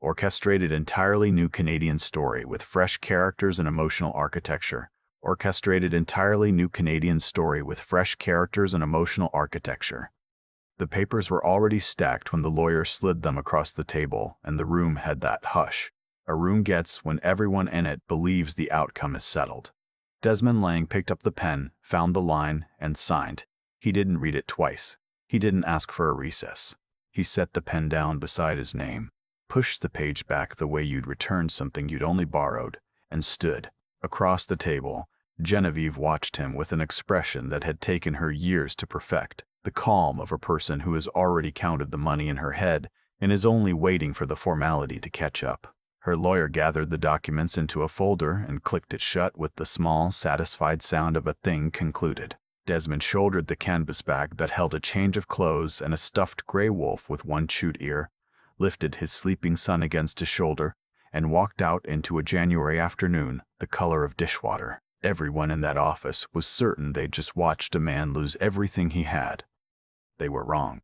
Orchestrated entirely new Canadian story with fresh characters and emotional architecture. Orchestrated entirely new Canadian story with fresh characters and emotional architecture. The papers were already stacked when the lawyer slid them across the table, and the room had that hush a room gets when everyone in it believes the outcome is settled. Desmond Lang picked up the pen, found the line, and signed. He didn't read it twice. He didn't ask for a recess. He set the pen down beside his name, pushed the page back the way you'd return something you'd only borrowed, and stood. Across the table, Genevieve watched him with an expression that had taken her years to perfect, the calm of a person who has already counted the money in her head and is only waiting for the formality to catch up. Her lawyer gathered the documents into a folder and clicked it shut with the small, satisfied sound of a thing concluded. Desmond shouldered the canvas bag that held a change of clothes and a stuffed gray wolf with one chewed ear, lifted his sleeping son against his shoulder, and walked out into a January afternoon, the color of dishwater. Everyone in that office was certain they'd just watched a man lose everything he had. They were wrong,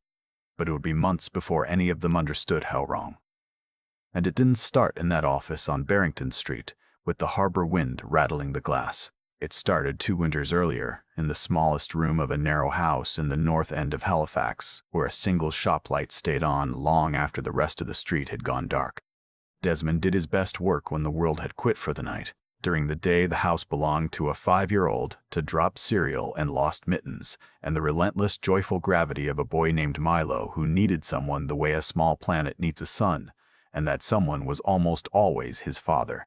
but it would be months before any of them understood how wrong. And it didn't start in that office on Barrington Street, with the harbor wind rattling the glass. It started 2 winters earlier, in the smallest room of a narrow house in the north end of Halifax, where a single shop light stayed on long after the rest of the street had gone dark. Desmond did his best work when the world had quit for the night. During the day, the house belonged to a 5-year-old, to dropped cereal and lost mittens, and the relentless, joyful gravity of a boy named Milo who needed someone the way a small planet needs a sun, and that someone was almost always his father.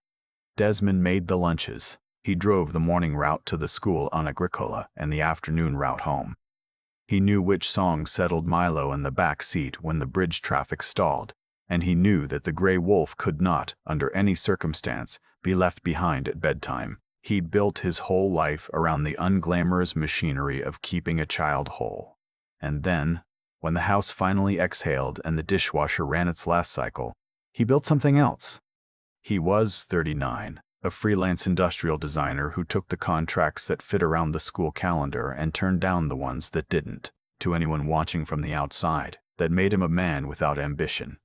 Desmond made the lunches. He drove the morning route to the school on Agricola and the afternoon route home. He knew which song settled Milo in the back seat when the bridge traffic stalled, and he knew that the gray wolf could not, under any circumstance, be left behind at bedtime. He built his whole life around the unglamorous machinery of keeping a child whole. And then, when the house finally exhaled and the dishwasher ran its last cycle, he built something else. He was 39, a freelance industrial designer who took the contracts that fit around the school calendar and turned down the ones that didn't. To anyone watching from the outside, that made him a man without ambition.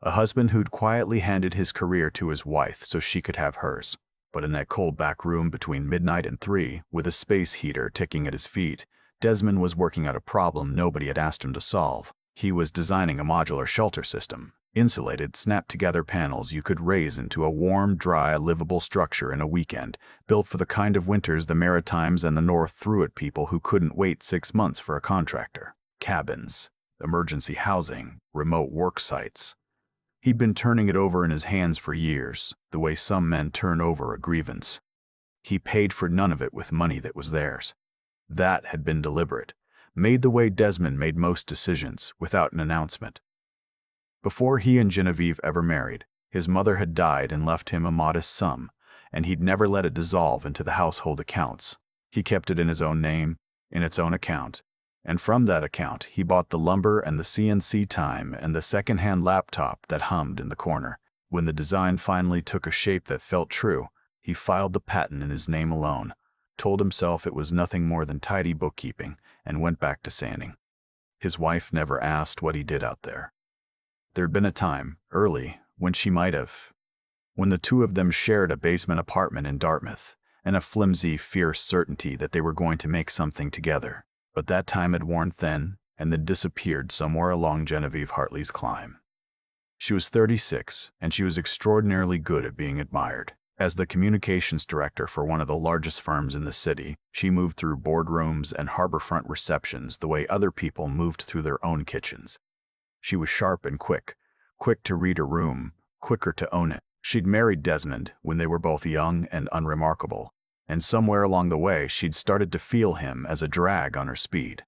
A husband who'd quietly handed his career to his wife so she could have hers. But in that cold back room between midnight and 3, with a space heater ticking at his feet, Desmond was working out a problem nobody had asked him to solve. He was designing a modular shelter system. Insulated, snapped-together panels you could raise into a warm, dry, livable structure in a weekend, built for the kind of winters the Maritimes and the North threw at people who couldn't wait 6 months for a contractor. Cabins, emergency housing, remote work sites. He'd been turning it over in his hands for years, the way some men turn over a grievance. He paid for none of it with money that was theirs. That had been deliberate, made the way Desmond made most decisions, without an announcement. Before he and Genevieve ever married, his mother had died and left him a modest sum, and he'd never let it dissolve into the household accounts. He kept it in his own name, in its own account, and from that account he bought the lumber and the CNC time and the second-hand laptop that hummed in the corner. When the design finally took a shape that felt true, he filed the patent in his name alone, told himself it was nothing more than tidy bookkeeping, and went back to sanding. His wife never asked what he did out there. There'd been a time, early, when she might have. When the two of them shared a basement apartment in Dartmouth, and a flimsy, fierce certainty that they were going to make something together. But that time had worn thin, and then disappeared somewhere along Genevieve Hartley's climb. She was 36, and she was extraordinarily good at being admired. As the communications director for one of the largest firms in the city, she moved through boardrooms and harborfront receptions the way other people moved through their own kitchens. She was sharp and quick to read a room, quicker to own it. She'd married Desmond when they were both young and unremarkable, and somewhere along the way she'd started to feel him as a drag on her speed.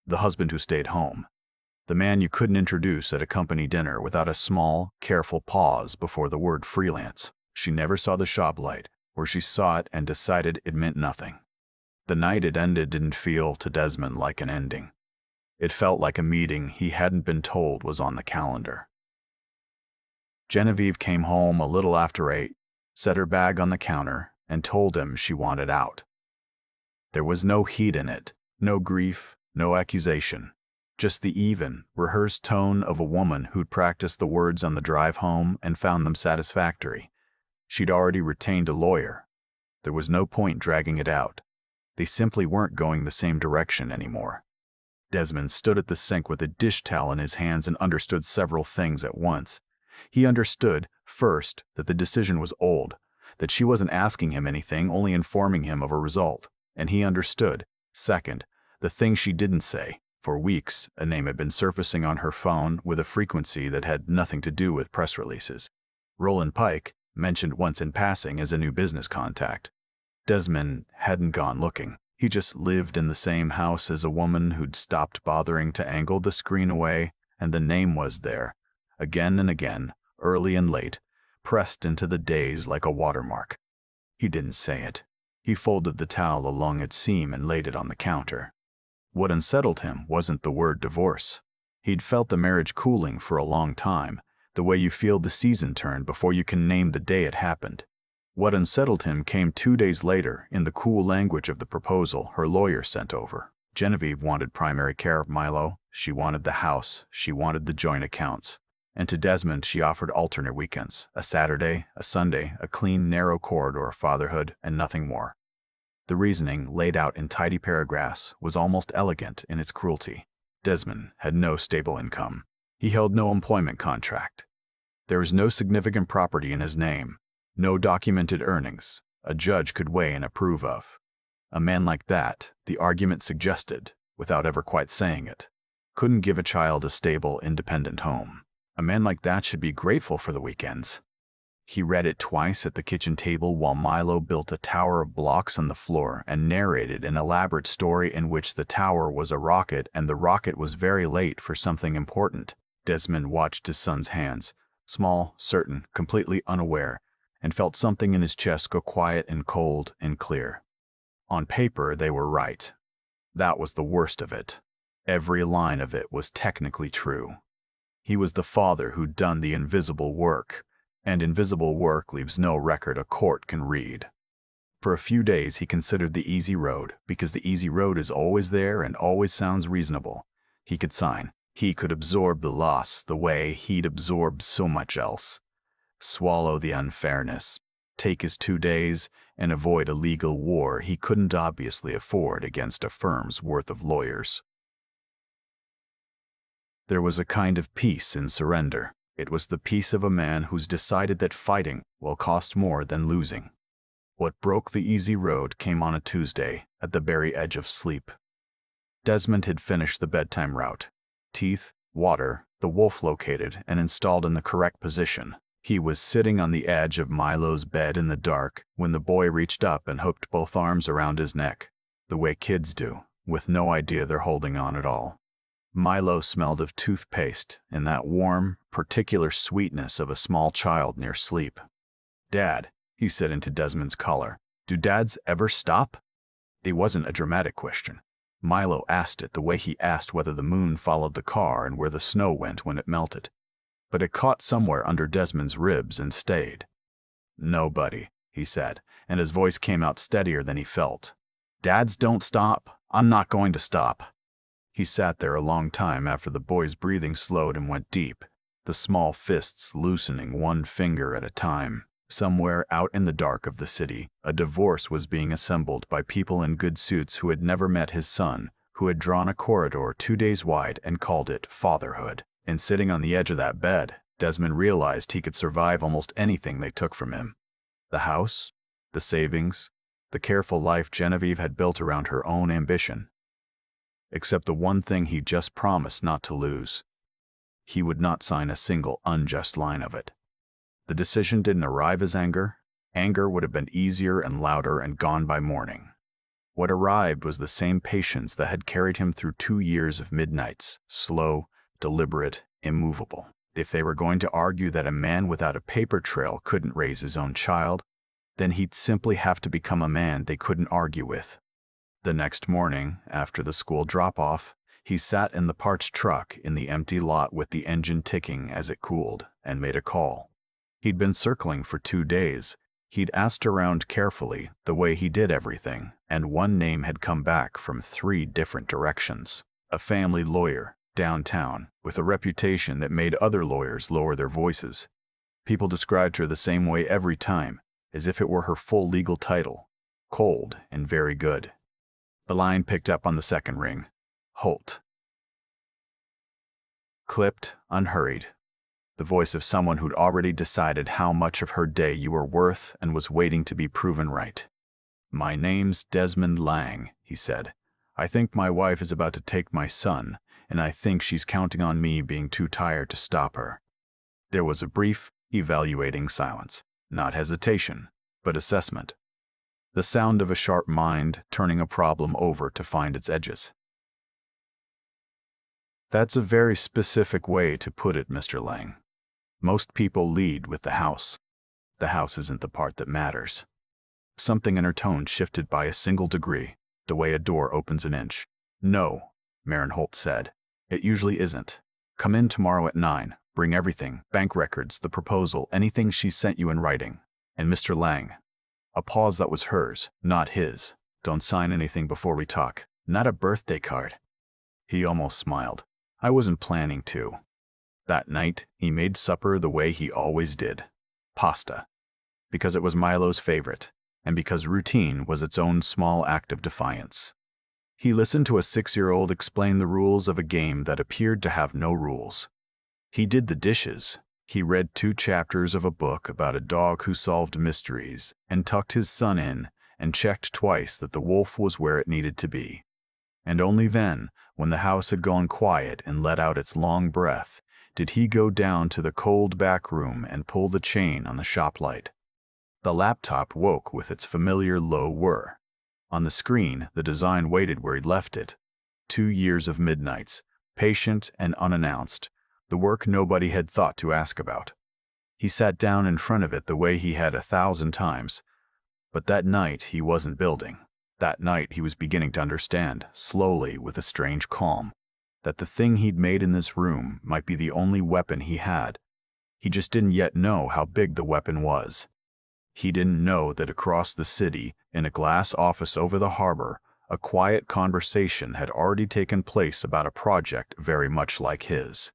The husband who stayed home. The man you couldn't introduce at a company dinner without a small, careful pause before the word freelance. She never saw the shop light, or she saw it and decided it meant nothing. The night it ended didn't feel to Desmond like an ending. It felt like a meeting he hadn't been told was on the calendar. Genevieve came home a little after 8, set her bag on the counter, and told him she wanted out. There was no heat in it, no grief, no accusation. just the even, rehearsed tone of a woman who'd practiced the words on the drive home and found them satisfactory. She'd already retained a lawyer. There was no point dragging it out. They simply weren't going the same direction anymore. Desmond stood at the sink with a dish towel in his hands and understood several things at once. He understood, first, that the decision was old, that she wasn't asking him anything, only informing him of a result. And he understood, second, the thing she didn't say. For weeks, a name had been surfacing on her phone with a frequency that had nothing to do with press releases. Roland Pike, mentioned once in passing as a new business contact. Desmond hadn't gone looking. He just lived in the same house as a woman who'd stopped bothering to angle the screen away, and the name was there, again and again, early and late, pressed into the days like a watermark. He didn't say it. He folded the towel along its seam and laid it on the counter. What unsettled him wasn't the word divorce. He'd felt the marriage cooling for a long time, the way you feel the season turn before you can name the day it happened. What unsettled him came 2 days later in the cool language of the proposal her lawyer sent over. Genevieve wanted primary care of Milo, she wanted the house, she wanted the joint accounts. And to Desmond she offered alternate weekends, a Saturday, a Sunday, a clean, narrow corridor of fatherhood, and nothing more. The reasoning, laid out in tidy paragraphs, was almost elegant in its cruelty. Desmond had no stable income. He held no employment contract. There was no significant property in his name, no documented earnings a judge could weigh and approve of. A man like that, the argument suggested, without ever quite saying it, couldn't give a child a stable, independent home. A man like that should be grateful for the weekends. He read it twice at the kitchen table while Milo built a tower of blocks on the floor and narrated an elaborate story in which the tower was a rocket and the rocket was very late for something important. Desmond watched his son's hands, small, certain, completely unaware, and felt something in his chest go quiet and cold and clear. On paper, they were right. That was the worst of it. Every line of it was technically true. He was the father who'd done the invisible work, and invisible work leaves no record a court can read. For a few days he considered the easy road, because the easy road is always there and always sounds reasonable. He could sign. He could absorb the loss the way he'd absorbed so much else. Swallow the unfairness, take his 2 days, and avoid a legal war he couldn't obviously afford against a firm's worth of lawyers. There was a kind of peace in surrender. It was the peace of a man who's decided that fighting will cost more than losing. What broke the easy road came on a Tuesday, at the very edge of sleep. Desmond had finished the bedtime route. Teeth, water, the wolf located and installed in the correct position. He was sitting on the edge of Milo's bed in the dark when the boy reached up and hooked both arms around his neck, the way kids do, with no idea they're holding on at all. Milo smelled of toothpaste and that warm, particular sweetness of a small child near sleep. "Dad," he said into Desmond's collar, "do dads ever stop?" It wasn't a dramatic question. Milo asked it the way he asked whether the moon followed the car and where the snow went when it melted. But it caught somewhere under Desmond's ribs and stayed. "No, buddy," he said, and his voice came out steadier than he felt. "Dads don't stop. I'm not going to stop." He sat there a long time after the boy's breathing slowed and went deep, the small fists loosening one finger at a time. Somewhere out in the dark of the city, a divorce was being assembled by people in good suits who had never met his son, who had drawn a corridor 2 days wide and called it fatherhood. And sitting on the edge of that bed, Desmond realized he could survive almost anything they took from him. The house, the savings, the careful life Genevieve had built around her own ambition. Except the one thing he just promised not to lose. He would not sign a single unjust line of it. The decision didn't arrive as anger. Anger would have been easier and louder and gone by morning. What arrived was the same patience that had carried him through 2 years of midnights, slow, deliberate, immovable. If they were going to argue that a man without a paper trail couldn't raise his own child, then he'd simply have to become a man they couldn't argue with. The next morning, after the school drop-off, he sat in the parked truck in the empty lot with the engine ticking as it cooled, and made a call. He'd been circling for 2 days. He'd asked around carefully, the way he did everything, and one name had come back from 3 different directions. A family lawyer, downtown, with a reputation that made other lawyers lower their voices. People described her the same way every time, as if it were her full legal title: cold and very good. The line picked up on the second ring. Holt. Clipped, unhurried. The voice of someone who'd already decided how much of her day you were worth and was waiting to be proven right. "My name's Desmond Lang," he said. "I think my wife is about to take my son, and I think she's counting on me being too tired to stop her." There was a brief, evaluating silence. Not hesitation, but assessment. The sound of a sharp mind turning a problem over to find its edges. "That's a very specific way to put it, Mr. Lang. Most people lead with the house. The house isn't the part that matters." Something in her tone shifted by a single degree, the way a door opens an inch. "No," Marin Holt said. "It usually isn't. Come in tomorrow at 9. Bring everything, bank records, the proposal, anything she sent you in writing. And Mr. Lang." A pause that was hers, not his. "Don't sign anything before we talk. Not a birthday card." He almost smiled. "I wasn't planning to." That night, he made supper the way he always did. Pasta. Because it was Milo's favorite, and because routine was its own small act of defiance. He listened to a 6-year-old explain the rules of a game that appeared to have no rules. He did the dishes. He read 2 chapters of a book about a dog who solved mysteries, and tucked his son in, and checked twice that the wolf was where it needed to be. And only then, when the house had gone quiet and let out its long breath, did he go down to the cold back room and pull the chain on the shop light. The laptop woke with its familiar low whir. On the screen, the design waited where he'd left it. 2 years of midnights, patient and unannounced, the work nobody had thought to ask about. He sat down in front of it the way he had 1,000 times. But that night he wasn't building. That night he was beginning to understand, slowly with a strange calm, that the thing he'd made in this room might be the only weapon he had. He just didn't yet know how big the weapon was. He didn't know that across the city, in a glass office over the harbor, a quiet conversation had already taken place about a project very much like his.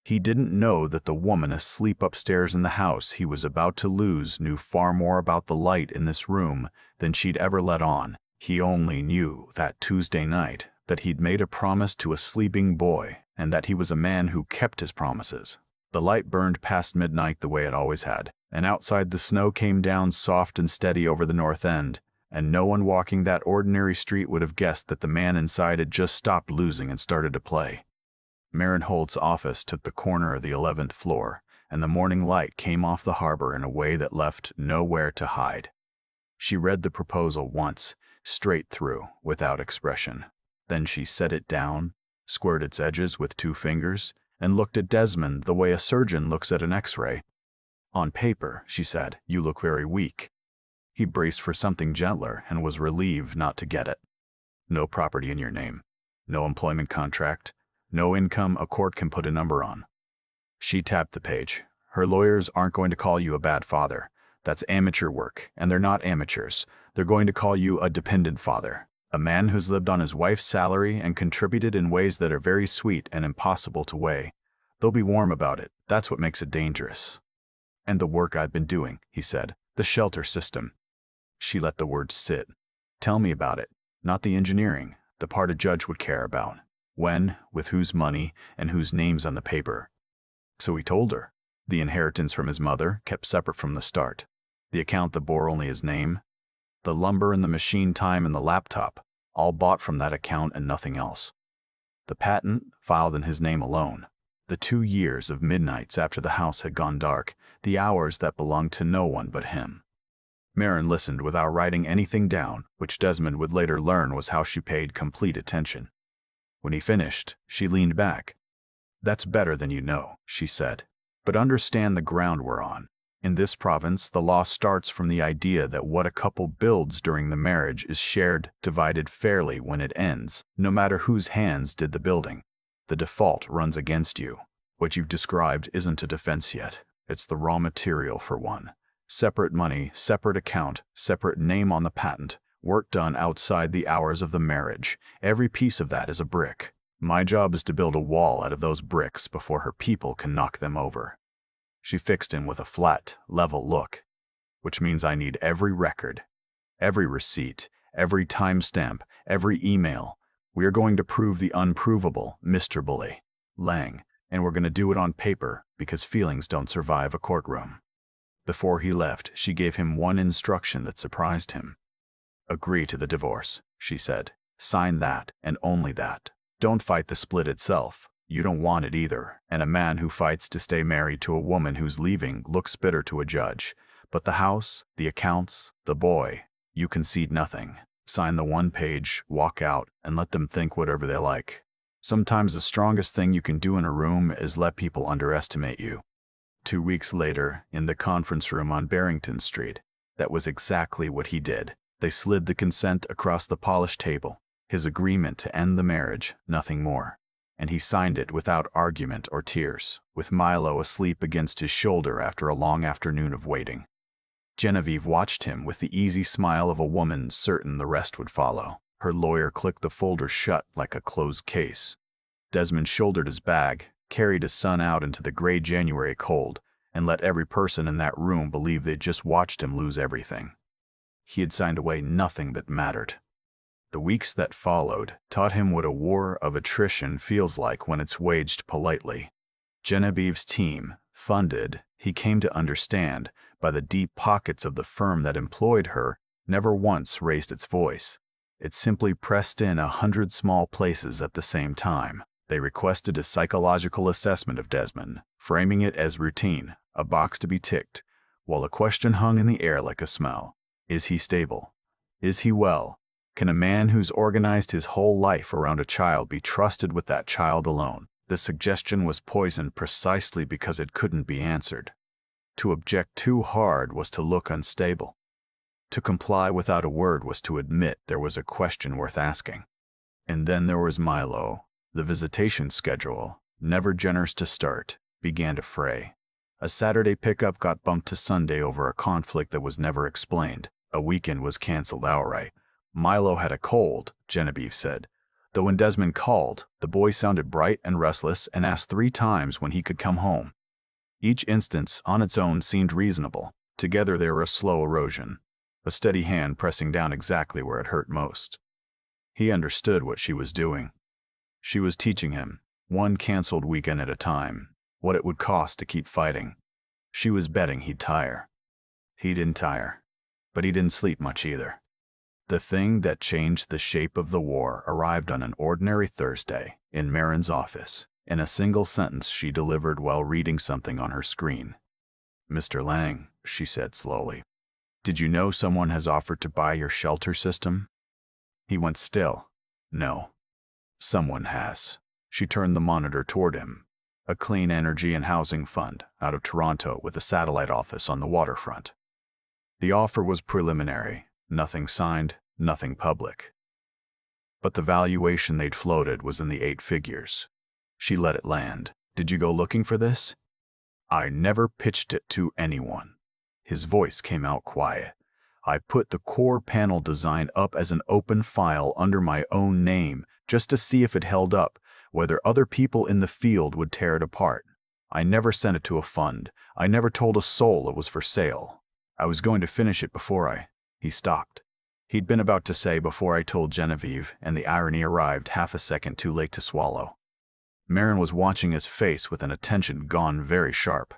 He didn't know that the woman asleep upstairs in the house he was about to lose knew far more about the light in this room than she'd ever let on. He only knew that Tuesday night that he'd made a promise to a sleeping boy, and that he was a man who kept his promises. The light burned past midnight the way it always had, and outside the snow came down soft and steady over the north end, and no one walking that ordinary street would have guessed that the man inside had just stopped losing and started to play. Marin Holt's office took the corner of the 11th floor, and the morning light came off the harbor in a way that left nowhere to hide. She read the proposal once, straight through, without expression. Then she set it down, squared its edges with 2 fingers, and looked at Desmond the way a surgeon looks at an X-ray. "On paper," she said, "you look very weak." He braced for something gentler and was relieved not to get it. "No property in your name. No employment contract. No income a court can put a number on." She tapped the page. "Her lawyers aren't going to call you a bad father. That's amateur work, and they're not amateurs. They're going to call you a dependent father. A man who's lived on his wife's salary and contributed in ways that are very sweet and impossible to weigh. They'll be warm about it. That's what makes it dangerous." "And the work I've been doing," he said. "The shelter system." She let the words sit. "Tell me about it. Not the engineering, the part a judge would care about. When, with whose money, and whose names on the paper." So he told her. The inheritance from his mother, kept separate from the start. The account that bore only his name. The lumber and the machine time and the laptop, all bought from that account and nothing else. The patent, filed in his name alone. The 2 years of midnights after the house had gone dark, the hours that belonged to no one but him. Marin listened without writing anything down, which Desmond would later learn was how she paid complete attention. When he finished, she leaned back. "That's better than you know," she said. "But understand the ground we're on. In this province, the law starts from the idea that what a couple builds during the marriage is shared, divided fairly when it ends, no matter whose hands did the building. The default runs against you. What you've described isn't a defense yet. It's the raw material for one. Separate money, separate account, separate name on the patent, work done outside the hours of the marriage. Every piece of that is a brick. My job is to build a wall out of those bricks before her people can knock them over. She fixed him with a flat, level look, which means I need every record, every receipt, every timestamp, every email. We are going to prove the unprovable, Mr. Bully Lang, and we're going to do it on paper because feelings don't survive a courtroom. Before he left, she gave him one instruction that surprised him. Agree to the divorce, she said. Sign that, and only that. Don't fight the split itself. You don't want it either, and a man who fights to stay married to a woman who's leaving looks bitter to a judge. But the house, the accounts, the boy, you concede nothing. Sign the one page, walk out, and let them think whatever they like. Sometimes the strongest thing you can do in a room is let people underestimate you. 2 weeks later, in the conference room on Barrington Street, that was exactly what he did. They slid the consent across the polished table, his agreement to end the marriage, nothing more. And he signed it without argument or tears, with Milo asleep against his shoulder after a long afternoon of waiting. Genevieve watched him with the easy smile of a woman certain the rest would follow. Her lawyer clicked the folder shut like a closed case. Desmond shouldered his bag, carried his son out into the gray January cold, and let every person in that room believe they'd just watched him lose everything. He had signed away nothing that mattered. The weeks that followed taught him what a war of attrition feels like when it's waged politely. Genevieve's team, funded, he came to understand, by the deep pockets of the firm that employed her, never once raised its voice. It simply pressed in 100 small places at the same time. They requested a psychological assessment of Desmond, framing it as routine, a box to be ticked, while a question hung in the air like a smell. Is he stable? Is he well? Can a man who's organized his whole life around a child be trusted with that child alone? The suggestion was poisoned precisely because it couldn't be answered. To object too hard was to look unstable. To comply without a word was to admit there was a question worth asking. And then there was Milo. The visitation schedule, never generous to start, began to fray. A Saturday pickup got bumped to Sunday over a conflict that was never explained. A weekend was canceled outright. Milo had a cold, Genevieve said. Though when Desmond called, the boy sounded bright and restless and asked 3 times when he could come home. Each instance, on its own, seemed reasonable. Together they were a slow erosion, a steady hand pressing down exactly where it hurt most. He understood what she was doing. She was teaching him, one canceled weekend at a time, what it would cost to keep fighting. She was betting he'd tire. He didn't tire, but he didn't sleep much either. The thing that changed the shape of the war arrived on an ordinary Thursday in Marin's office, in a single sentence she delivered while reading something on her screen. "Mr. Lang," she said slowly, "did you know someone has offered to buy your shelter system?" He went still. "No. Someone has." She turned the monitor toward him. "A clean energy and housing fund out of Toronto with a satellite office on the waterfront." The offer was preliminary. Nothing signed, nothing public. But the valuation they'd floated was in the 8 figures. She let it land. "Did you go looking for this?" "I never pitched it to anyone." His voice came out quiet. "I put the core panel design up as an open file under my own name, just to see if it held up, whether other people in the field would tear it apart. I never sent it to a fund. I never told a soul it was for sale. I was going to finish it before He stopped. He'd been about to say before I told Genevieve, and the irony arrived half a second too late to swallow. Marin was watching his face with an attention gone very sharp.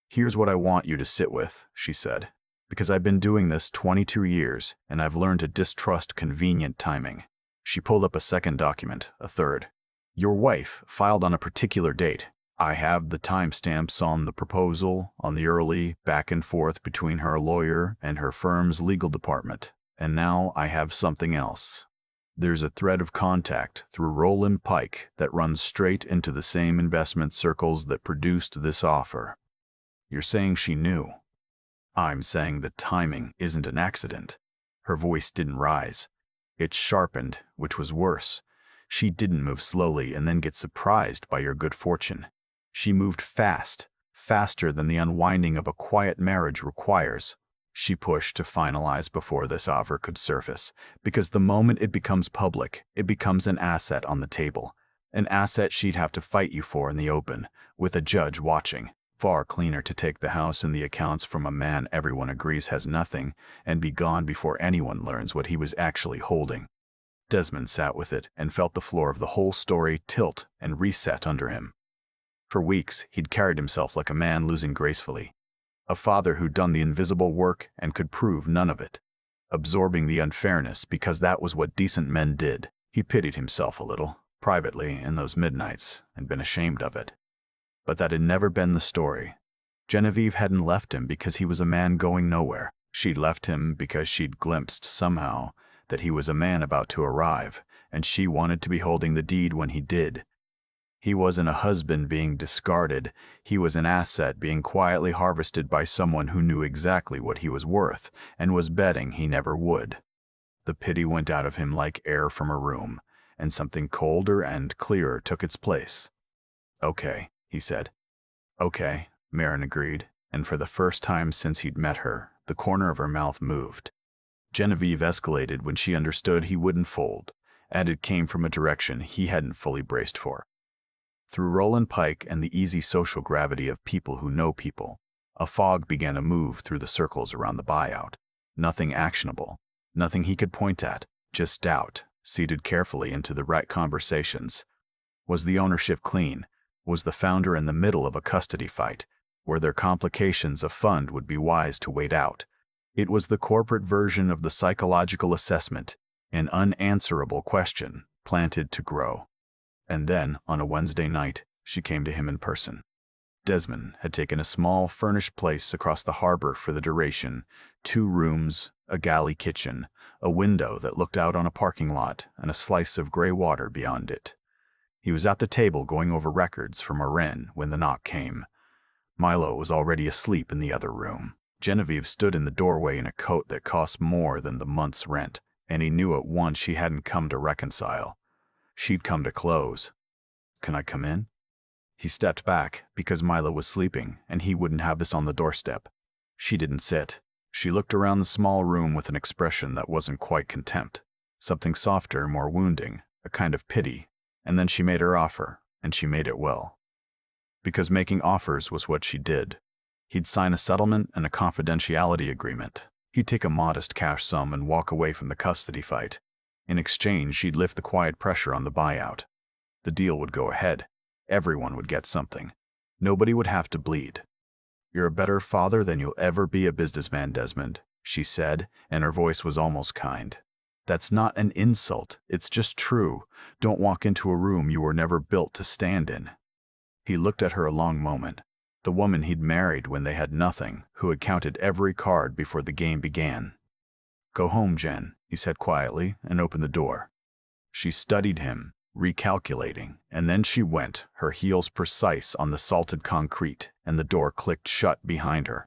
"Here's what I want you to sit with," she said, "because I've been doing this 22 years, and I've learned to distrust convenient timing." She pulled up a second document, a third. "Your wife filed on a particular date. I have the timestamps on the proposal, on the early back and forth between her lawyer and her firm's legal department. And now I have something else. There's a thread of contact through Roland Pike that runs straight into the same investment circles that produced this offer." "You're saying she knew?" "I'm saying the timing isn't an accident." Her voice didn't rise. It sharpened, which was worse. She didn't move slowly and then get surprised by your good fortune. She moved fast, faster than the unwinding of a quiet marriage requires. She pushed to finalize before this offer could surface, because the moment it becomes public, it becomes an asset on the table. An asset she'd have to fight you for in the open, with a judge watching. Far cleaner to take the house and the accounts from a man everyone agrees has nothing and be gone before anyone learns what he was actually holding. Desmond sat with it and felt the floor of the whole story tilt and reset under him. For weeks, he'd carried himself like a man losing gracefully. A father who'd done the invisible work and could prove none of it. Absorbing the unfairness because that was what decent men did. He pitied himself a little, privately, in those midnights, and been ashamed of it. But that had never been the story. Genevieve hadn't left him because he was a man going nowhere. She'd left him because she'd glimpsed, somehow, that he was a man about to arrive, and she wanted to be holding the deed when he did. He wasn't a husband being discarded. He was an asset being quietly harvested by someone who knew exactly what he was worth and was betting he never would. The pity went out of him like air from a room, and something colder and clearer took its place. "Okay," he said. "Okay," Marin agreed, and for the first time since he'd met her, the corner of her mouth moved. Genevieve escalated when she understood he wouldn't fold, and it came from a direction he hadn't fully braced for. Through Roland Pike and the easy social gravity of people who know people, a fog began to move through the circles around the buyout. Nothing actionable, nothing he could point at, just doubt, seeded carefully into the right conversations. Was the ownership clean? Was the founder in the middle of a custody fight? Were there complications a fund would be wise to wait out? It was the corporate version of the psychological assessment, an unanswerable question, planted to grow. And then, on a Wednesday night, she came to him in person. Desmond had taken a small, furnished place across the harbor for the duration, 2 rooms, a galley kitchen, a window that looked out on a parking lot, and a slice of gray water beyond it. He was at the table going over records for Marin when the knock came. Milo was already asleep in the other room. Genevieve stood in the doorway in a coat that cost more than the month's rent, and he knew at once she hadn't come to reconcile. She'd come to close. "Can I come in?" He stepped back because Milo was sleeping, and he wouldn't have this on the doorstep. She didn't sit. She looked around the small room with an expression that wasn't quite contempt. Something softer, more wounding, a kind of pity. And then she made her offer, and she made it well. Because making offers was what she did. He'd sign a settlement and a confidentiality agreement. He'd take a modest cash sum and walk away from the custody fight. In exchange, she'd lift the quiet pressure on the buyout. The deal would go ahead. Everyone would get something. Nobody would have to bleed. "You're a better father than you'll ever be a businessman, Desmond," she said, and her voice was almost kind. "That's not an insult. It's just true. Don't walk into a room you were never built to stand in." He looked at her a long moment. The woman he'd married when they had nothing, who had counted every card before the game began. "Go home, Jen," he said quietly, and opened the door. She studied him, recalculating, and then she went, her heels precise on the salted concrete, and the door clicked shut behind her.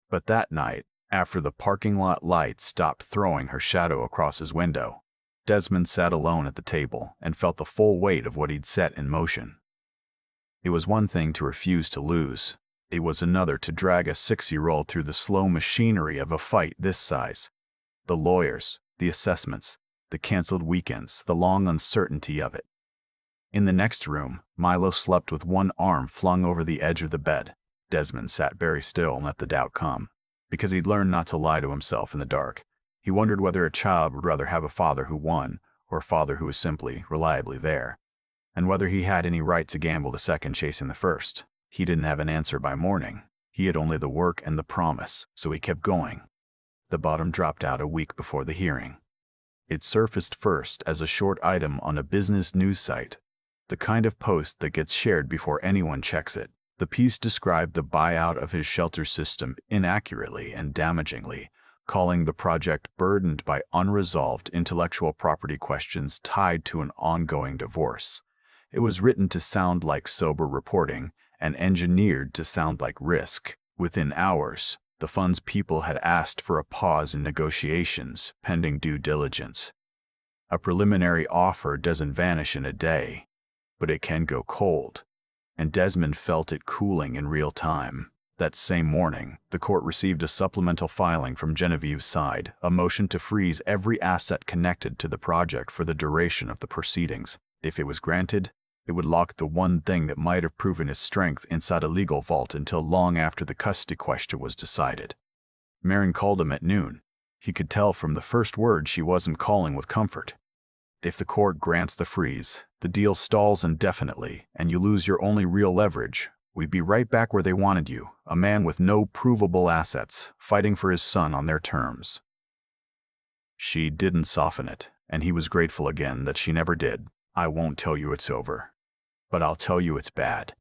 But that night, after the parking lot light stopped throwing her shadow across his window, Desmond sat alone at the table and felt the full weight of what he'd set in motion. It was one thing to refuse to lose. It was another to drag a 6-year-old through the slow machinery of a fight this size. The lawyers, the assessments, the canceled weekends, the long uncertainty of it. In the next room, Milo slept with one arm flung over the edge of the bed. Desmond sat very still and let the doubt come. Because he'd learned not to lie to himself in the dark. He wondered whether a child would rather have a father who won, or a father who was simply, reliably there. And whether he had any right to gamble the second chasing the first. He didn't have an answer by morning. He had only the work and the promise, so he kept going. The bottom dropped out a week before the hearing. It surfaced first as a short item on a business news site, the kind of post that gets shared before anyone checks it. The piece described the buyout of his shelter system inaccurately and damagingly, calling the project burdened by unresolved intellectual property questions tied to an ongoing divorce. It was written to sound like sober reporting and engineered to sound like risk. Within hours, the fund's people had asked for a pause in negotiations pending due diligence. A preliminary offer doesn't vanish in a day, but it can go cold, and Desmond felt it cooling in real time. That same morning, the court received a supplemental filing from Genevieve's side, a motion to freeze every asset connected to the project for the duration of the proceedings. If it was granted, It would lock the one thing that might have proven his strength inside a legal vault until long after the custody question was decided. Marin called him at noon. He could tell from the first word she wasn't calling with comfort. If the court grants the freeze, the deal stalls indefinitely, and you lose your only real leverage, we'd be right back where they wanted you, a man with no provable assets, fighting for his son on their terms. She didn't soften it, and he was grateful again that she never did. I won't tell you it's over, but I'll tell you it's bad.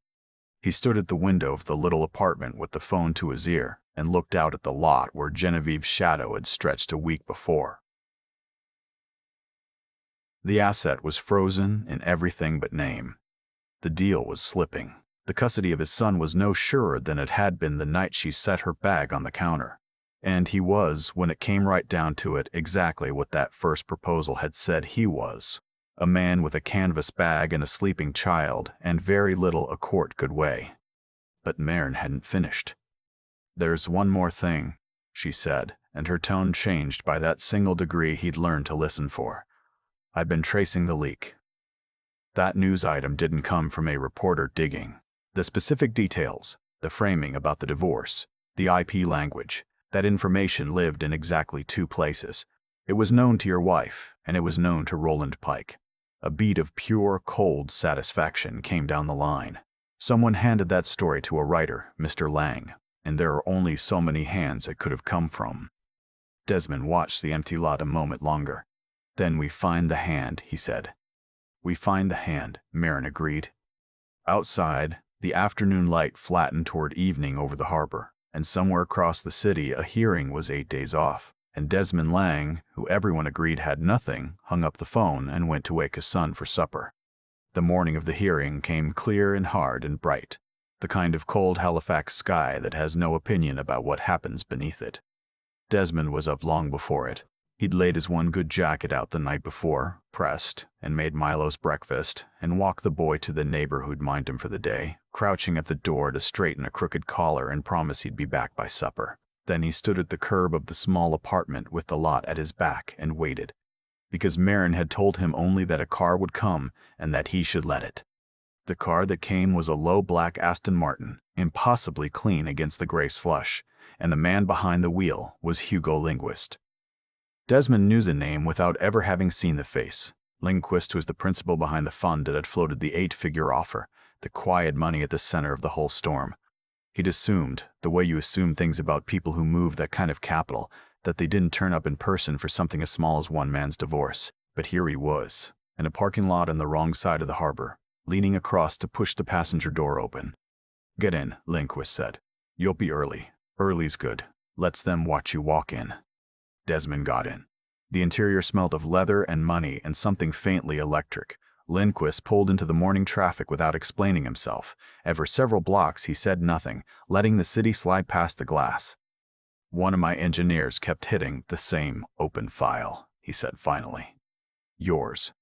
He stood at the window of the little apartment with the phone to his ear and looked out at the lot where Genevieve's shadow had stretched a week before. The asset was frozen in everything but name. The deal was slipping. The custody of his son was no surer than it had been the night she set her bag on the counter. And he was, when it came right down to it, exactly what that first proposal had said he was. A man with a canvas bag and a sleeping child, and very little a court could weigh. But Marin hadn't finished. "There's one more thing," she said, and her tone changed by that single degree he'd learned to listen for. "I've been tracing the leak." That news item didn't come from a reporter digging. The specific details, the framing about the divorce, the IP language, that information lived in exactly two places. It was known to your wife, and it was known to Roland Pike. A beat of pure, cold satisfaction came down the line. Someone handed that story to a writer, Mr. Lang, and there are only so many hands it could have come from. Desmond watched the empty lot a moment longer. "Then we find the hand," he said. "We find the hand," Marin agreed. Outside, the afternoon light flattened toward evening over the harbor, and somewhere across the city a hearing was 8 days off. And Desmond Lang, who everyone agreed had nothing, hung up the phone and went to wake his son for supper. The morning of the hearing came clear and hard and bright, the kind of cold Halifax sky that has no opinion about what happens beneath it. Desmond was up long before it. He'd laid his one good jacket out the night before, pressed, and made Milo's breakfast, and walked the boy to the neighbor who'd mind him for the day, crouching at the door to straighten a crooked collar and promise he'd be back by supper. Then he stood at the curb of the small apartment with the lot at his back and waited, because Marin had told him only that a car would come and that he should let it. The car that came was a low black Aston Martin, impossibly clean against the gray slush, and the man behind the wheel was Hugo Lindquist. Desmond knew the name without ever having seen the face. Lindquist was the principal behind the fund that had floated the 8-figure offer, the quiet money at the center of the whole storm. He'd assumed, the way you assume things about people who move that kind of capital, that they didn't turn up in person for something as small as one man's divorce. But here he was, in a parking lot on the wrong side of the harbor, leaning across to push the passenger door open. "Get in," Lindquist said. "You'll be early. Early's good. Let's them watch you walk in." Desmond got in. The interior smelled of leather and money and something faintly electric. Lindquist pulled into the morning traffic without explaining himself, and for several blocks he said nothing, letting the city slide past the glass. "One of my engineers kept hitting the same open file," he said finally. "Yours.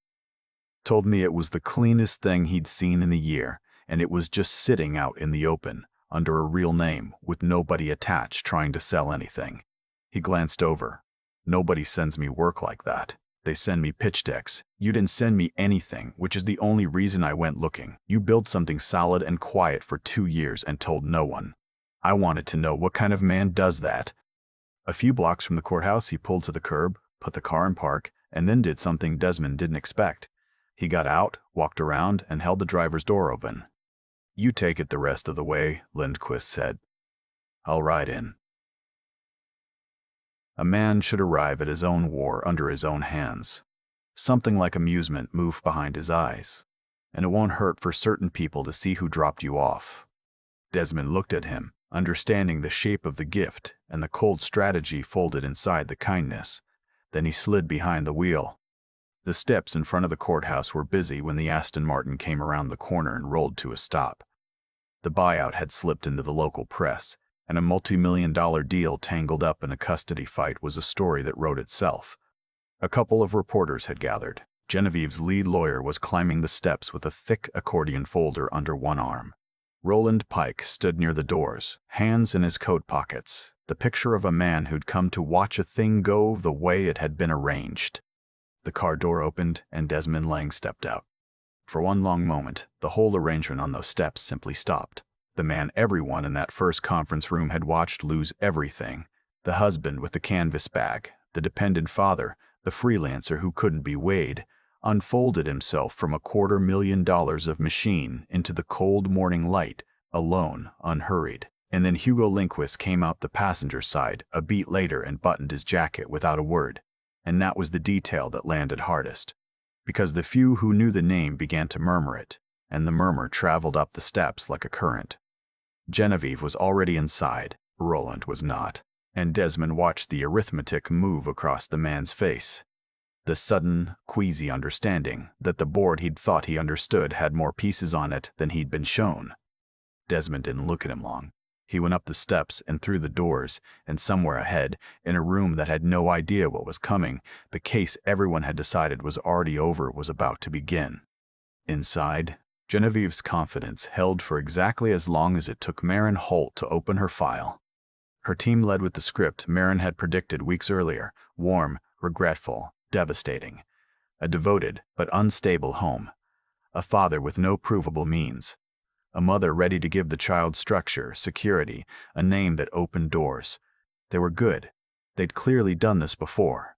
Told me it was the cleanest thing he'd seen in the year, and it was just sitting out in the open, under a real name, with nobody attached trying to sell anything." He glanced over. "Nobody sends me work like that. They send me pitch decks. You didn't send me anything, which is the only reason I went looking. You built something solid and quiet for 2 years and told no one. I wanted to know what kind of man does that." A few blocks from the courthouse, he pulled to the curb, put the car in park, and then did something Desmond didn't expect. He got out, walked around, and held the driver's door open. "You take it the rest of the way," Lindquist said. "I'll ride in." A man should arrive at his own war under his own hands. Something like amusement moved behind his eyes, and it won't hurt for certain people to see who dropped you off. Desmond looked at him, understanding the shape of the gift and the cold strategy folded inside the kindness. Then he slid behind the wheel. The steps in front of the courthouse were busy when the Aston Martin came around the corner and rolled to a stop. The buyout had slipped into the local press, and a multi-million-dollar deal tangled up in a custody fight was a story that wrote itself. A couple of reporters had gathered. Genevieve's lead lawyer was climbing the steps with a thick accordion folder under one arm. Roland Pike stood near the doors, hands in his coat pockets, the picture of a man who'd come to watch a thing go the way it had been arranged. The car door opened, and Desmond Lang stepped out. For one long moment, the whole arrangement on those steps simply stopped. The man everyone in that first conference room had watched lose everything. The husband with the canvas bag, the dependent father, the freelancer who couldn't be weighed, unfolded himself from $250,000 of machine into the cold morning light, alone, unhurried. And then Hugo Lindquist came out the passenger side a beat later and buttoned his jacket without a word. And that was the detail that landed hardest. Because the few who knew the name began to murmur it, and the murmur traveled up the steps like a current. Genevieve was already inside, Roland was not, and Desmond watched the arithmetic move across the man's face. The sudden, queasy understanding that the board he'd thought he understood had more pieces on it than he'd been shown. Desmond didn't look at him long. He went up the steps and through the doors, and somewhere ahead, in a room that had no idea what was coming, the case everyone had decided was already over was about to begin. Inside, Genevieve's confidence held for exactly as long as it took Maren Holt to open her file. Her team led with the script Maren had predicted weeks earlier: warm, regretful, devastating. A devoted but unstable home. A father with no provable means. A mother ready to give the child structure, security, a name that opened doors. They were good. They'd clearly done this before.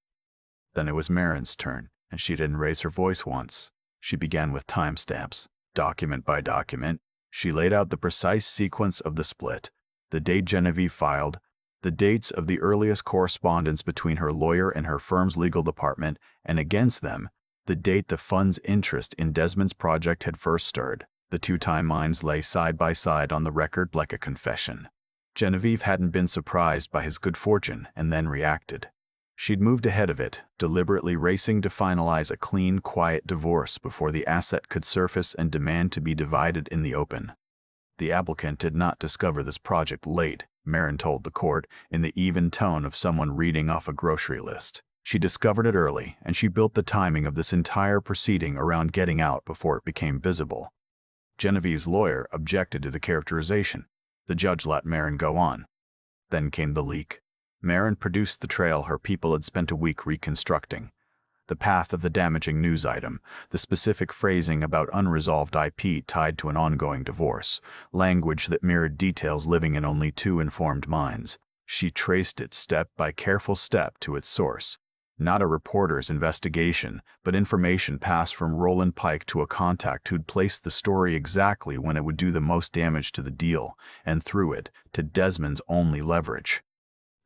Then it was Maren's turn, and she didn't raise her voice once. She began with timestamps. Document by document, she laid out the precise sequence of the split, the date Genevieve filed, the dates of the earliest correspondence between her lawyer and her firm's legal department, and against them, the date the fund's interest in Desmond's project had first stirred. The two timelines lay side by side on the record like a confession. Genevieve hadn't been surprised by his good fortune and then reacted. She'd moved ahead of it, deliberately racing to finalize a clean, quiet divorce before the asset could surface and demand to be divided in the open. The applicant did not discover this project late, Maren told the court, in the even tone of someone reading off a grocery list. She discovered it early, and she built the timing of this entire proceeding around getting out before it became visible. Genevieve's lawyer objected to the characterization. The judge let Maren go on. Then came the leak. Maren produced the trail her people had spent a week reconstructing. The path of the damaging news item, the specific phrasing about unresolved IP tied to an ongoing divorce, language that mirrored details living in only two informed minds. She traced it step by careful step to its source. Not a reporter's investigation, but information passed from Roland Pike to a contact who'd placed the story exactly when it would do the most damage to the deal, and through it, to Desmond's only leverage.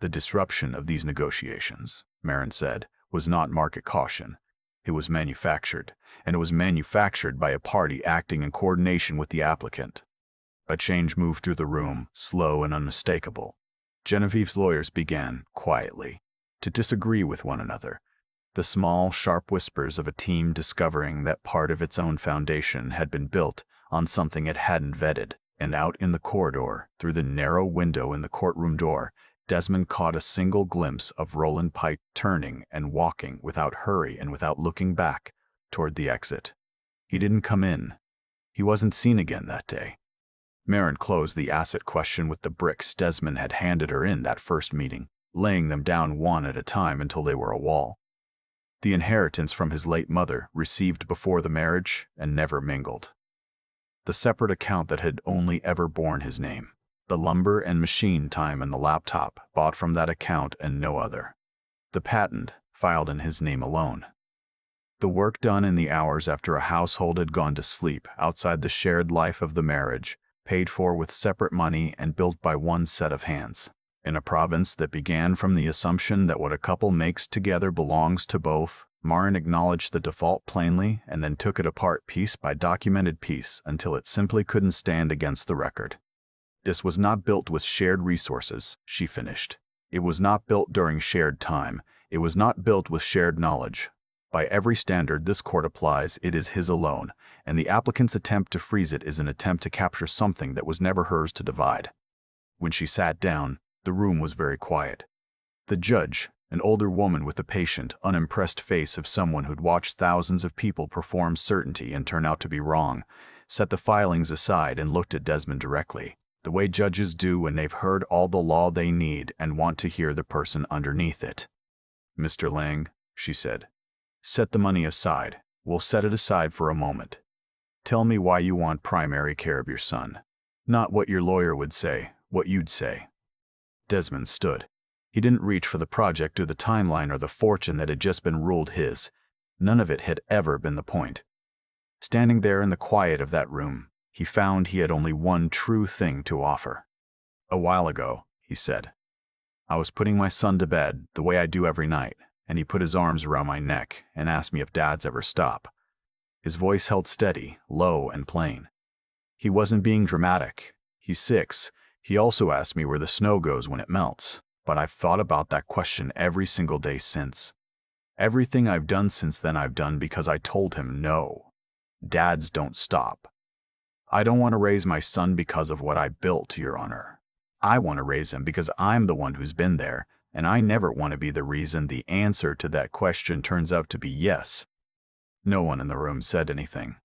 The disruption of these negotiations, Maren said, was not market caution. It was manufactured, and it was manufactured by a party acting in coordination with the applicant. A change moved through the room, slow and unmistakable. Genevieve's lawyers began, quietly, to disagree with one another. The small, sharp whispers of a team discovering that part of its own foundation had been built on something it hadn't vetted. And out in the corridor, through the narrow window in the courtroom door, Desmond caught a single glimpse of Roland Pike turning and walking without hurry and without looking back, toward the exit. He didn't come in. He wasn't seen again that day. Maren closed the asset question with the bricks Desmond had handed her in that first meeting, laying them down one at a time until they were a wall. The inheritance from his late mother, received before the marriage and never mingled. The separate account that had only ever borne his name. The lumber and machine time and the laptop, bought from that account and no other. The patent, filed in his name alone. The work done in the hours after a household had gone to sleep outside the shared life of the marriage, paid for with separate money and built by one set of hands. In a province that began from the assumption that what a couple makes together belongs to both, Maren acknowledged the default plainly and then took it apart piece by documented piece until it simply couldn't stand against the record. This was not built with shared resources, she finished. It was not built during shared time. It was not built with shared knowledge. By every standard this court applies, it is his alone, and the applicant's attempt to freeze it is an attempt to capture something that was never hers to divide. When she sat down, the room was very quiet. The judge, an older woman with the patient, unimpressed face of someone who'd watched thousands of people perform certainty and turn out to be wrong, set the filings aside and looked at Desmond directly, the way judges do when they've heard all the law they need and want to hear the person underneath it. "Mr. Lang," she said, "set the money aside. We'll set it aside for a moment. Tell me why you want primary care of your son. Not what your lawyer would say, what you'd say. Desmond stood. He didn't reach for the project or the timeline or the fortune that had just been ruled his. None of it had ever been the point. Standing there in the quiet of that room, he found he had only one true thing to offer. A while ago, he said, I was putting my son to bed the way I do every night, and he put his arms around my neck and asked me if dads ever stop. His voice held steady, low and plain. He wasn't being dramatic. He's 6. He also asked me where the snow goes when it melts, but I've thought about that question every single day since. Everything I've done since then I've done because I told him no. Dads don't stop. I don't want to raise my son because of what I built, Your Honor. I want to raise him because I'm the one who's been there, and I never want to be the reason the answer to that question turns out to be yes. No one in the room said anything.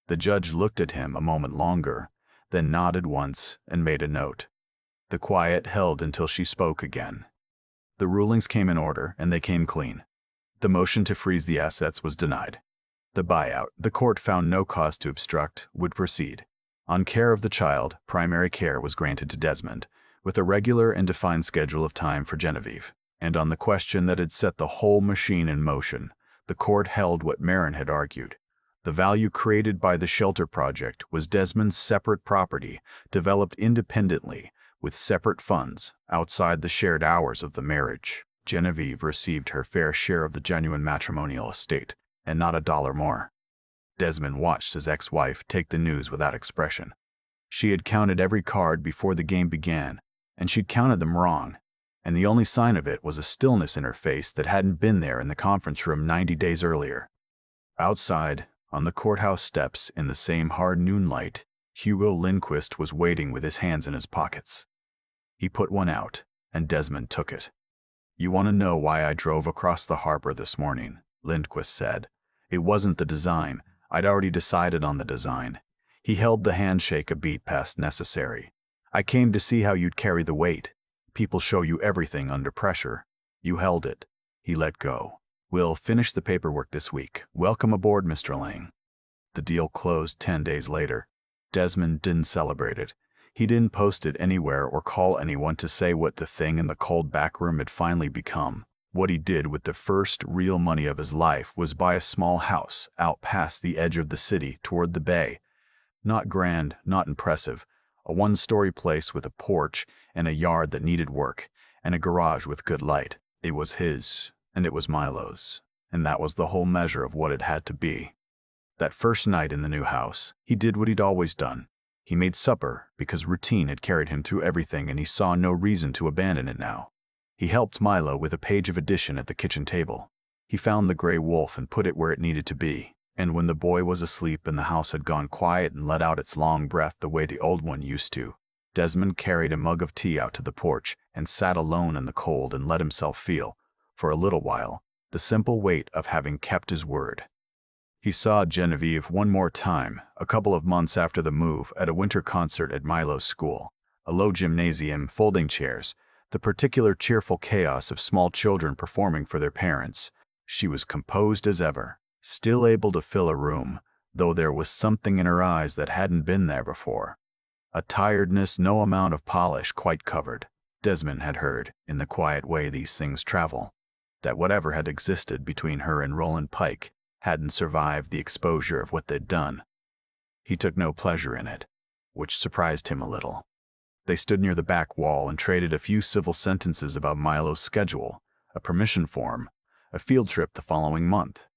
The judge looked at him a moment longer, then nodded once and made a note. The quiet held until she spoke again. The rulings came in order, and they came clean. The motion to freeze the assets was denied. The buyout, the court found no cause to obstruct, would proceed. On care of the child, primary care was granted to Desmond, with a regular and defined schedule of time for Genevieve. And on the question that had set the whole machine in motion, the court held what Marin had argued. The value created by the shelter project was Desmond's separate property, developed independently, with separate funds, outside the shared hours of the marriage. Genevieve received her fair share of the genuine matrimonial estate, and not a dollar more. Desmond watched his ex-wife take the news without expression. She had counted every card before the game began, and she'd counted them wrong, and the only sign of it was a stillness in her face that hadn't been there in the conference room 90 days earlier. Outside, on the courthouse steps in the same hard noonlight, Hugo Lindquist was waiting with his hands in his pockets. He put one out, and Desmond took it. You want to know why I drove across the harbor this morning, Lindquist said. It wasn't the design. I'd already decided on the design. He held the handshake a beat past necessary. I came to see how you'd carry the weight. People show you everything under pressure. You held it. He let go. We'll finish the paperwork this week. Welcome aboard, Mr. Lang. The deal closed 10 days later. Desmond didn't celebrate it. He didn't post it anywhere or call anyone to say what the thing in the cold back room had finally become. What he did with the first real money of his life was buy a small house out past the edge of the city toward the bay. Not grand, not impressive. A one-story place with a porch and a yard that needed work, and a garage with good light. It was his, and it was Milo's, and that was the whole measure of what it had to be. That first night in the new house, he did what he'd always done. He made supper because routine had carried him through everything and he saw no reason to abandon it now. He helped Milo with a page of addition at the kitchen table. He found the gray wolf and put it where it needed to be. And when the boy was asleep and the house had gone quiet and let out its long breath the way the old one used to, Desmond carried a mug of tea out to the porch and sat alone in the cold and let himself feel, for a little while, the simple weight of having kept his word. He saw Genevieve one more time, a couple of months after the move, at a winter concert at Milo's school. A low gymnasium, folding chairs, the particular cheerful chaos of small children performing for their parents. She was composed as ever, still able to fill a room, though there was something in her eyes that hadn't been there before. A tiredness no amount of polish quite covered. Desmond had heard, in the quiet way these things travel, that whatever had existed between her and Roland Pike hadn't survived the exposure of what they'd done. He took no pleasure in it, which surprised him a little. They stood near the back wall and traded a few civil sentences about Milo's schedule, a permission form, a field trip the following month.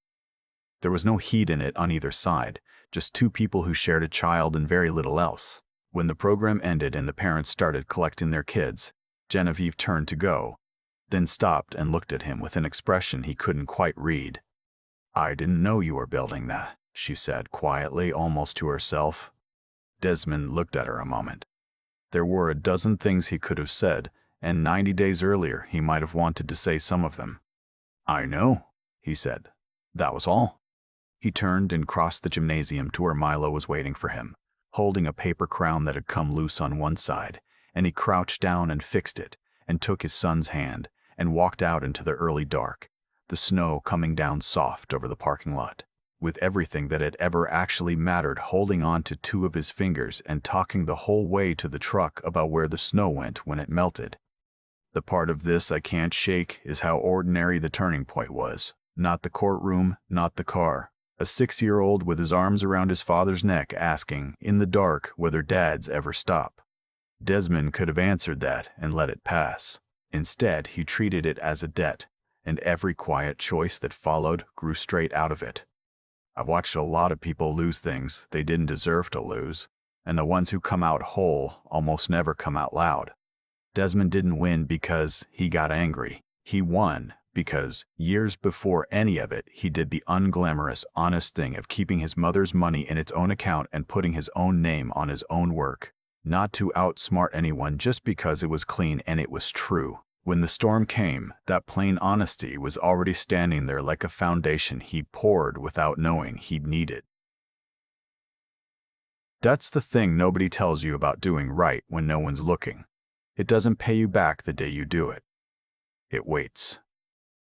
There was no heat in it on either side, just two people who shared a child and very little else. When the program ended and the parents started collecting their kids, Genevieve turned to go, then stopped and looked at him with an expression he couldn't quite read. I didn't know you were building that, she said quietly, almost to herself. Desmond looked at her a moment. There were a dozen things he could have said, and 90 days earlier he might have wanted to say some of them. I know, he said. That was all. He turned and crossed the gymnasium to where Milo was waiting for him, holding a paper crown that had come loose on one side, and he crouched down and fixed it, and took his son's hand, and walked out into the early dark, the snow coming down soft over the parking lot. with everything that had ever actually mattered holding on to two of his fingers and talking the whole way to the truck about where the snow went when it melted. The part of this I can't shake is how ordinary the turning point was. Not the courtroom, not the car. A 6-year-old with his arms around his father's neck asking, in the dark, whether dads ever stop. Desmond could have answered that and let it pass. Instead, he treated it as a debt, and every quiet choice that followed grew straight out of it. I've watched a lot of people lose things they didn't deserve to lose, and the ones who come out whole almost never come out loud. Desmond didn't win because he got angry. He won because, years before any of it, he did the unglamorous, honest thing of keeping his mother's money in its own account and putting his own name on his own work. Not to outsmart anyone just because it was clean and it was true. When the storm came, that plain honesty was already standing there like a foundation he poured without knowing he'd need it. That's the thing nobody tells you about doing right when no one's looking. It doesn't pay you back the day you do it. It waits.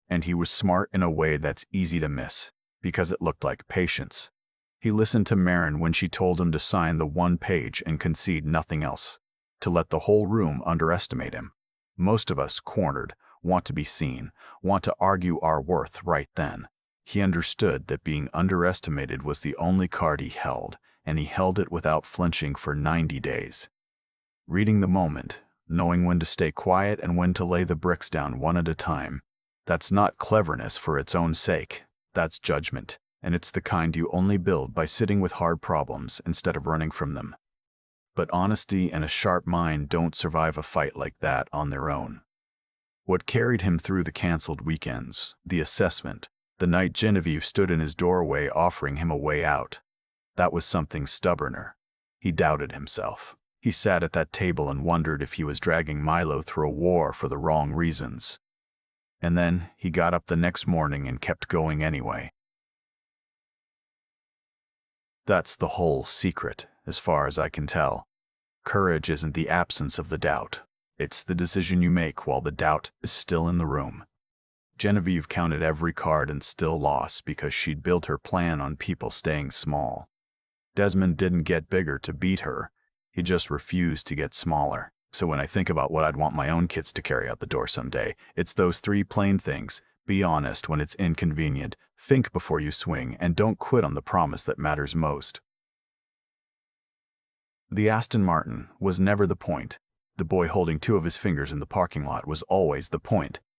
And he was smart in a way that's easy to miss, because it looked like patience. He listened to Marin when she told him to sign the one page and concede nothing else, to let the whole room underestimate him. Most of us, cornered, want to be seen, want to argue our worth right then. He understood that being underestimated was the only card he held, and he held it without flinching for 90 days. Reading the moment, knowing when to stay quiet and when to lay the bricks down one at a time, that's not cleverness for its own sake, that's judgment, and it's the kind you only build by sitting with hard problems instead of running from them. But honesty and a sharp mind don't survive a fight like that on their own. What carried him through the canceled weekends, the assessment, the night Genevieve stood in his doorway offering him a way out, that was something stubborner. He doubted himself. He sat at that table and wondered if he was dragging Milo through a war for the wrong reasons. And then he got up the next morning and kept going anyway. That's the whole secret, as far as I can tell. Courage isn't the absence of the doubt. It's the decision you make while the doubt is still in the room. Genevieve counted every card and still lost because she'd built her plan on people staying small. Desmond didn't get bigger to beat her. He just refused to get smaller. So when I think about what I'd want my own kids to carry out the door someday, it's those three plain things. Be honest when it's inconvenient, think before you swing, and don't quit on the promise that matters most. The Aston Martin was never the point. The boy holding two of his fingers in the parking lot was always the point.